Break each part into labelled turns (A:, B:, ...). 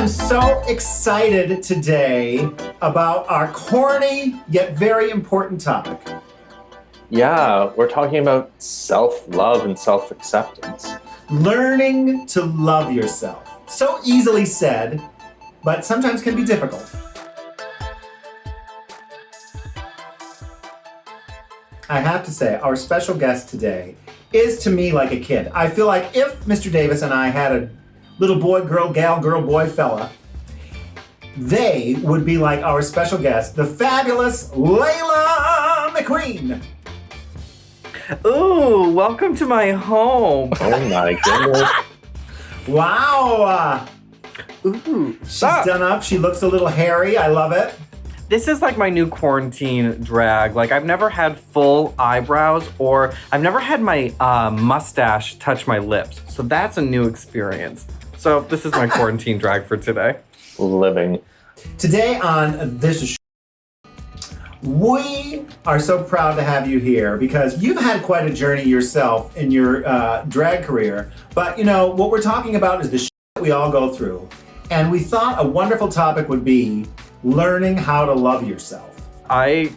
A: am so excited today about our corny yet very important topic.
B: Yeah, we're talking about self-love and self-acceptance.
A: Learning to love yourself. So easily said, but sometimes can be difficult. I have to say, our special guest today is to me like a kid. I feel like if Mr. Davis and I had a little boy, girl, gal, girl, boy, fella, they would be like our special guest, the fabulous Laila McQueen.
C: Ooh, welcome to my home.
B: Oh my goodness.
A: Wow.
C: Ooh,
A: She's done up. She looks a little hairy. I love it.
C: This is like my new quarantine drag. Like, I've never had full eyebrows, or I've never had my mustache touch my lips. So that's a new experience. So this is my quarantine drag for today.
B: Living.
A: Today on this show, we are so proud to have you here because you've had quite a journey yourself in your drag career. But you know, what we're talking about is the shit that we all go through. And we thought a wonderful topic would be learning how to love yourself.
C: I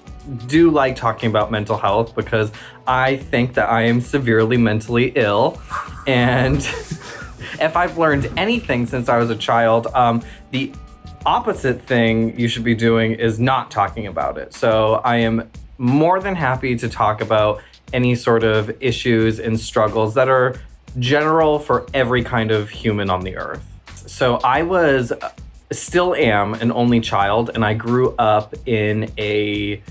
C: do like talking about mental health because I think that I am severely mentally ill. And if I've learned anything since I was a child, the opposite thing you should be doing is not talking about it. So I am more than happy to talk about any sort of issues and struggles that are general for every kind of human on the earth. So still am an only child, and I grew up in a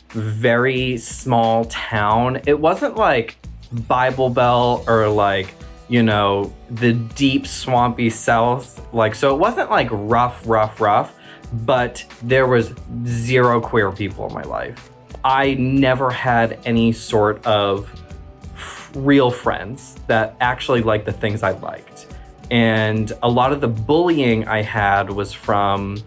C: very small town. It wasn't like Bible Belt or like, you know, the deep swampy South. Like, so it wasn't like rough, but there was zero queer people in my life. I never had any sort of real friends that actually liked the things I liked. And a lot of the bullying I had was from,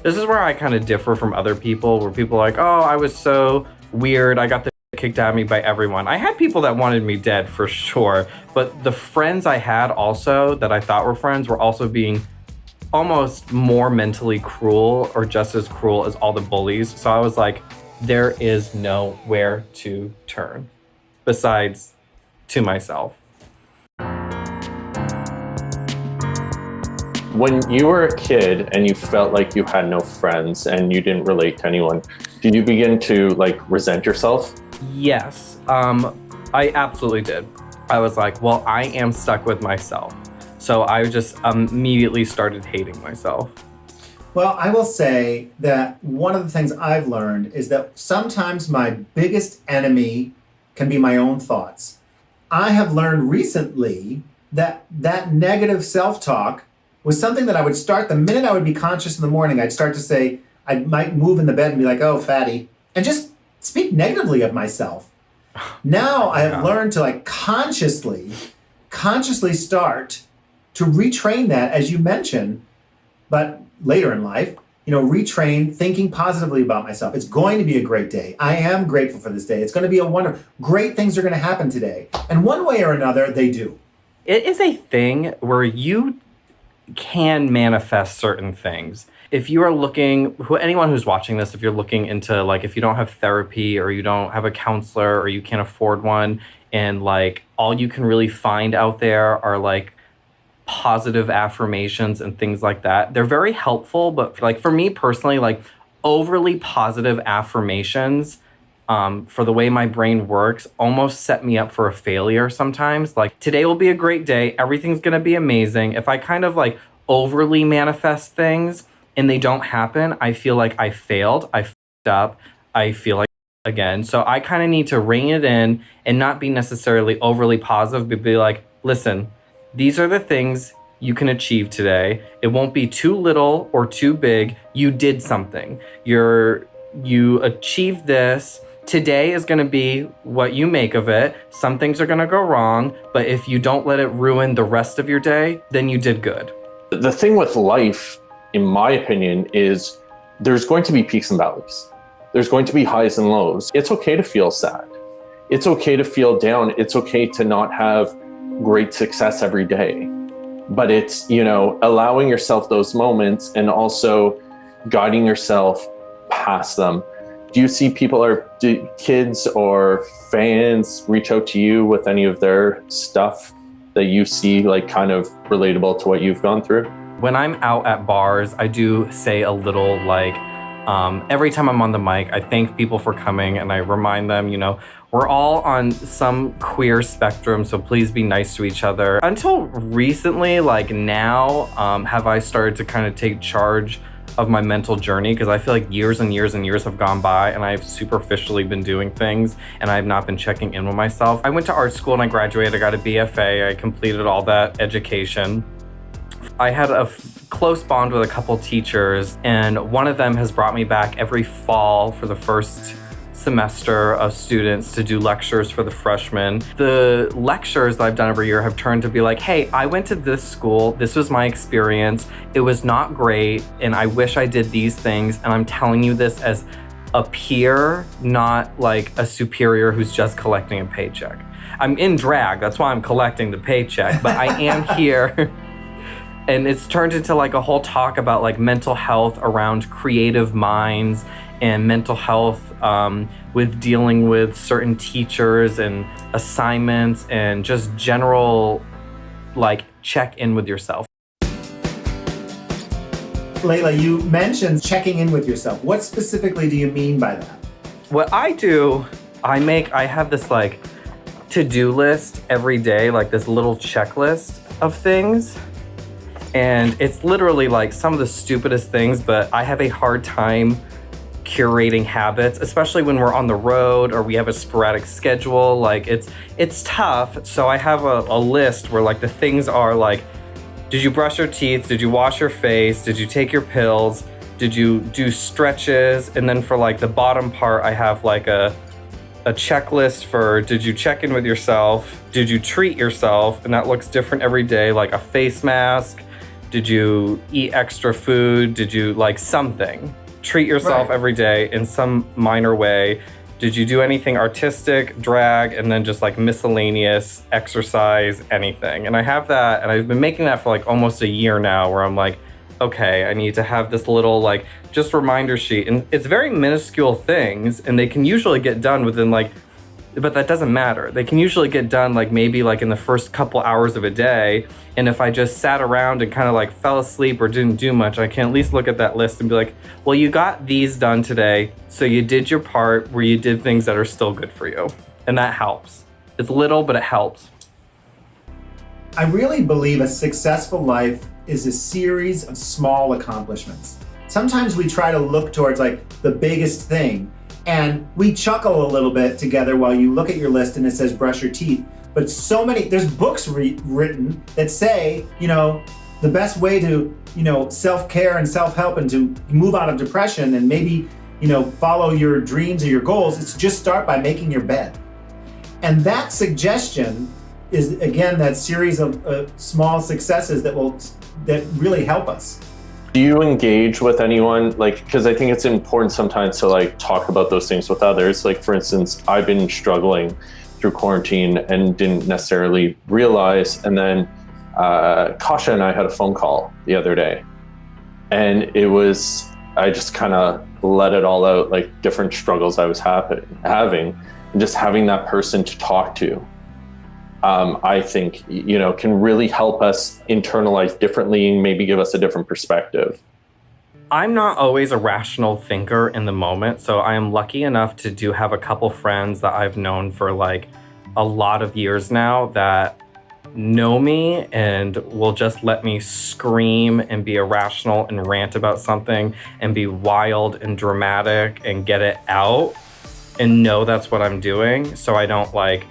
C: this is where I kind of differ from other people, where people are like, oh, I was so weird, I got the kicked out of me by everyone. I had people that wanted me dead for sure, but the friends I had also that I thought were friends were also being almost more mentally cruel or just as cruel as all the bullies. So I was like, there is nowhere to turn besides to myself.
B: When you were a kid and you felt like you had no friends and you didn't relate to anyone, did you begin to like resent yourself?
C: Yes, I absolutely did. I was like, well, I am stuck with myself. So I just immediately started hating myself.
A: Well, I will say that one of the things I've learned is that sometimes my biggest enemy can be my own thoughts. I have learned recently that negative self-talk was something that I would start the minute I would be conscious in the morning. I'd start to say, I might move in the bed and be like, oh, fatty, and just speak negatively of myself. Now I have learned to like consciously start to retrain that, as you mentioned, but later in life, you know, retrain thinking positively about myself. It's going to be a great day. I am grateful for this day. It's going to be great things are going to happen today. And one way or another, they do.
C: It is a thing where you can manifest certain things. If you are looking, anyone who's watching this, if you're looking into like, if you don't have therapy or you don't have a counselor or you can't afford one, and like all you can really find out there are like positive affirmations and things like that. They're very helpful, but like for me personally, like overly positive affirmations for the way my brain works almost set me up for a failure sometimes. Like, today will be a great day, everything's gonna be amazing. If I kind of like overly manifest things and they don't happen, I feel like I failed, I f***ed up, I feel like again. So I kind of need to rein it in and not be necessarily overly positive, but be like, listen, these are the things you can achieve today. It won't be too little or too big. You did something. You achieved this. Today is going to be what you make of it. Some things are going to go wrong, but if you don't let it ruin the rest of your day, then you did good.
B: The thing with life, in my opinion, is there's going to be peaks and valleys. There's going to be highs and lows. It's okay to feel sad. It's okay to feel down. It's okay to not have great success every day. but it's, you know, allowing yourself those moments and also guiding yourself past them. Do you see people, or do kids or fans reach out to you with any of their stuff that you see like kind of relatable to what you've gone through?
C: When I'm out at bars, I do say a little like, every time I'm on the mic, I thank people for coming and I remind them, you know, we're all on some queer spectrum, so please be nice to each other. Until recently, like now, have I started to kind of take charge of my mental journey, because I feel like years and years and years have gone by and I've superficially been doing things and I've not been checking in with myself. I went to art school and I graduated, I got a BFA, I completed all that education. I had a close bond with a couple teachers, and one of them has brought me back every fall for the first semester of students to do lectures for the freshmen. The lectures that I've done every year have turned to be like, hey, I went to this school, this was my experience, it was not great, and I wish I did these things, and I'm telling you this as a peer, not like a superior who's just collecting a paycheck. I'm in drag, that's why I'm collecting the paycheck, but I am here. And it's turned into like a whole talk about like mental health around creative minds and mental health with dealing with certain teachers and assignments and just general like check in with yourself.
A: Laila, you mentioned checking in with yourself. What specifically do you mean by that?
C: What I do, I have this like to-do list every day, like this little checklist of things. And it's literally like some of the stupidest things, but I have a hard time curating habits, especially when we're on the road or we have a sporadic schedule. Like it's tough. So I have a list where like the things are like, did you brush your teeth? Did you wash your face? Did you take your pills? Did you do stretches? And then for like the bottom part, I have like a checklist for, did you check in with yourself? Did you treat yourself? And that looks different every day, like a face mask. Did you eat extra food? Did you like something? Treat yourself every day in some minor way. Did you do anything artistic, drag, and then just like miscellaneous exercise, anything? And I have that, and I've been making that for like almost a year now, where I'm like, okay, I need to have this little like just reminder sheet. And it's very minuscule things, and they can usually get done within like, but that doesn't matter. They can usually get done like maybe like in the first couple hours of a day. And if I just sat around and kind of like fell asleep or didn't do much, I can at least look at that list and be like, well, you got these done today. So you did your part where you did things that are still good for you. And that helps. It's little, but it helps.
A: I really believe a successful life is a series of small accomplishments. Sometimes we try to look towards like the biggest thing, and we chuckle a little bit together while you look at your list and it says brush your teeth. But so many, there's books written that say, you know, the best way to, you know, self-care and self-help and to move out of depression and maybe, you know, follow your dreams or your goals is to just start by making your bed. And that suggestion is, again, that series of small successes that really help us.
B: Do you engage with anyone? Like, because I think it's important sometimes to like talk about those things with others. Like, for instance, I've been struggling through quarantine and didn't necessarily realize. And then Kasha and I had a phone call the other day, and I just kind of let it all out, like different struggles I was having, and just having that person to talk to. I think, you know, can really help us internalize differently and maybe give us a different perspective.
C: I'm not always a rational thinker in the moment, so I am lucky enough to have a couple friends that I've known for like a lot of years now that know me and will just let me scream and be irrational and rant about something and be wild and dramatic and get it out and know that's what I'm doing, so I don't like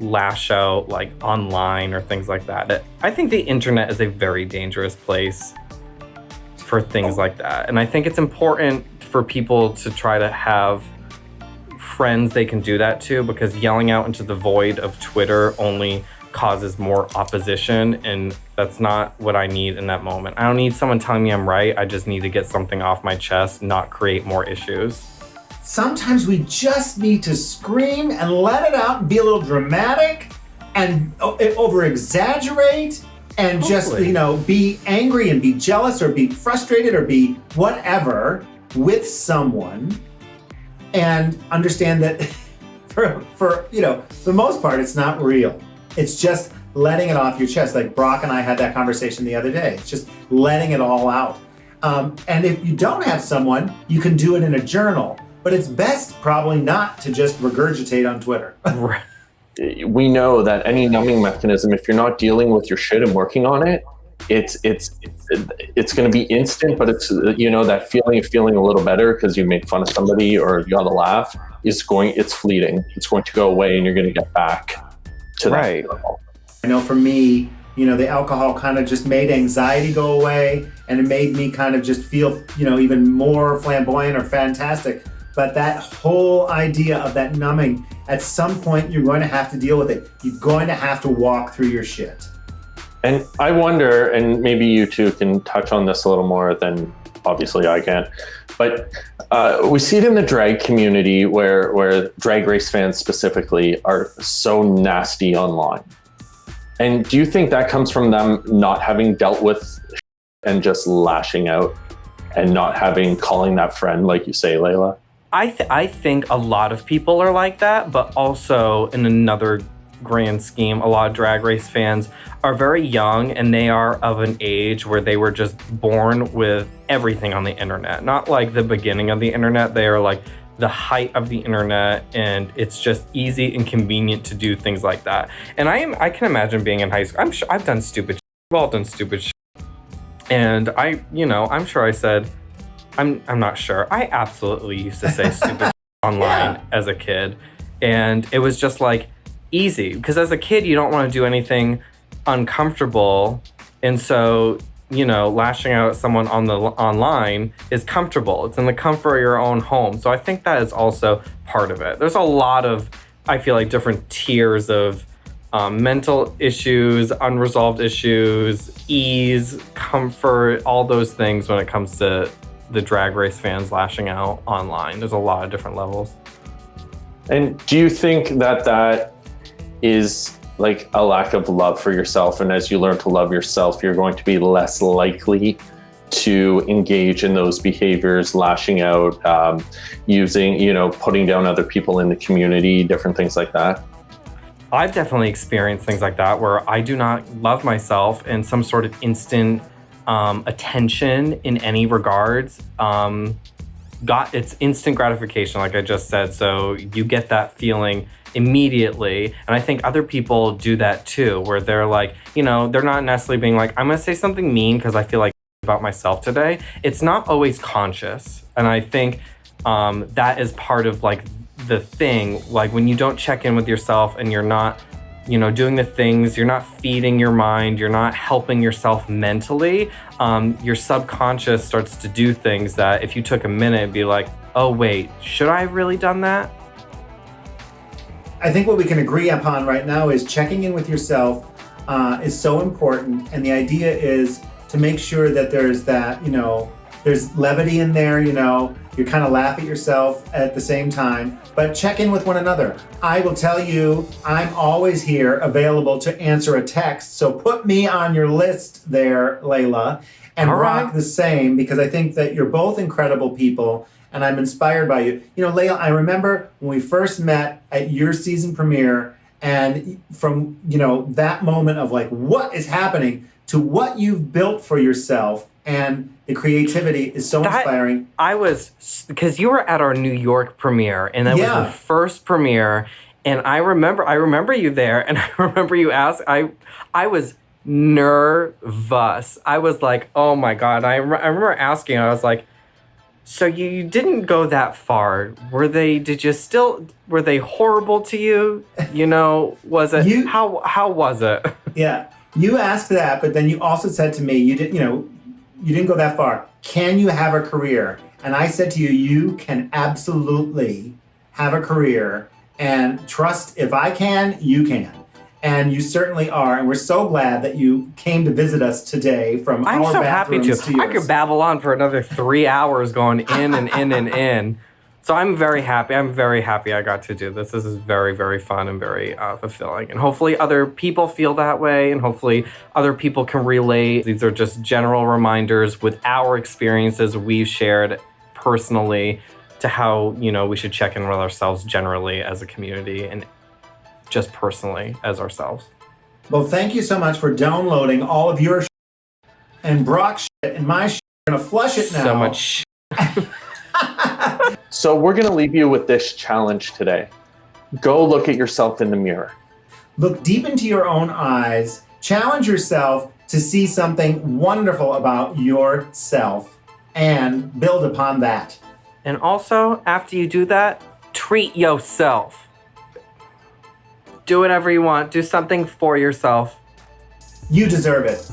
C: lash out like online or things like that. I think the internet is a very dangerous place for things like that. And I think it's important for people to try to have friends they can do that to, because yelling out into the void of Twitter only causes more opposition, and that's not what I need in that moment. I don't need someone telling me I'm right. I just need to get something off my chest, not create more issues.
A: Sometimes we just need to scream and let it out and be a little dramatic and over exaggerate and just,
C: Totally.
A: be angry and be jealous or be frustrated or be whatever with someone, and understand that for the most part, it's not real. It's just letting it off your chest. Like Brock and I had that conversation the other day. It's just letting it all out. And if you don't have someone, you can do it in a journal, but it's best probably not to just regurgitate on Twitter.
C: Right.
B: We know that any numbing mechanism, if you're not dealing with your shit and working on it, it's going to be instant, but it's, that feeling of feeling a little better because you made fun of somebody or you got a laugh it's fleeting. It's going to go away and you're going to get back to
C: Right.
B: that level.
A: I know for me, the alcohol kind of just made anxiety go away, and it made me kind of just feel, even more flamboyant or fantastic. But that whole idea of that numbing, at some point, you're going to have to deal with it. You're going to have to walk through your shit.
B: And I wonder, and maybe you two can touch on this a little more than obviously I can, but we see it in the drag community where Drag Race fans specifically are so nasty online. And do you think that comes from them not having dealt with and just lashing out and not calling that friend, like you say, Laila?
C: I think a lot of people are like that, but also in another grand scheme, a lot of Drag Race fans are very young and they are of an age where they were just born with everything on the internet. Not like the beginning of the internet, they are like the height of the internet, and it's just easy and convenient to do things like that. And I can imagine being in high school. I'm sure I've done stupid shit. We've all done stupid shit. And I'm sure I said, I'm not sure. I absolutely used to say stupid shit online as a kid. And it was just like easy, because as a kid, you don't want to do anything uncomfortable. And so, lashing out at someone online is comfortable. It's in the comfort of your own home. So I think that is also part of it. There's a lot of, I feel like, different tiers of mental issues, unresolved issues, ease, comfort, all those things when it comes to the Drag Race fans lashing out online. There's a lot of different levels.
B: And do you think that is like a lack of love for yourself, and as you learn to love yourself, you're going to be less likely to engage in those behaviors, lashing out, using, putting down other people in the community, different things like that?
C: I've definitely experienced things like that where I do not love myself, and some sort of instant attention in any regards it's instant gratification, like I just said. So you get that feeling immediately. And I think other people do that too, where they're like, they're not necessarily being like, I'm going to say something mean because I feel like about myself today. It's not always conscious. And I think that is part of like the thing, like when you don't check in with yourself and you're not, doing the things, you're not feeding your mind, you're not helping yourself mentally, your subconscious starts to do things that if you took a minute, it'd be like, oh wait, should I have really done that?
A: I think what we can agree upon right now is checking in with yourself is so important. And the idea is to make sure that there's that, there's levity in there, you kind of laugh at yourself at the same time, but check in with one another. I will tell you, I'm always here available to answer a text. So put me on your list there, Laila, and Brock the same, because I think that you're both incredible people and I'm inspired by you. Laila, I remember when we first met at your season premiere, and from, that moment of like, what is happening to what you've built for yourself, and the creativity is so inspiring.
C: Because you were at our New York premiere, and that was the first premiere, and I remember you there, and I remember you asked, I was nervous. I was like, oh my God. I remember asking, I was like, so you didn't go that far. Were they horrible to you? Was it, how was it?
A: Yeah, you asked that, but then you also said to me, you didn't go that far. Can you have a career? And I said to you, you can absolutely have a career, and trust, if I can, you can. And you certainly are. And we're so glad that you came to visit us today from our bathrooms to yours.
C: I could babble on for another 3 hours going in and in and in. So I'm very happy. I'm very happy I got to do this. This is very, very fun and very fulfilling. And hopefully other people feel that way, and hopefully other people can relate. These are just general reminders with our experiences we've shared personally to how, we should check in with ourselves generally as a community and just personally as ourselves.
A: Well, thank you so much for downloading all of your and Brock's and my We're going to flush it now.
C: So much
B: So we're going to leave you with this challenge today. Go look at yourself in the mirror.
A: Look deep into your own eyes. Challenge yourself to see something wonderful about yourself and build upon that.
C: And also, after you do that, treat yourself. Do whatever you want. Do something for yourself.
A: You deserve it.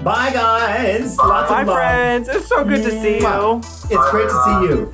A: Bye, guys. Lots
C: Bye,
A: of love.
C: friends. It's so good to see you.
A: It's great to see you.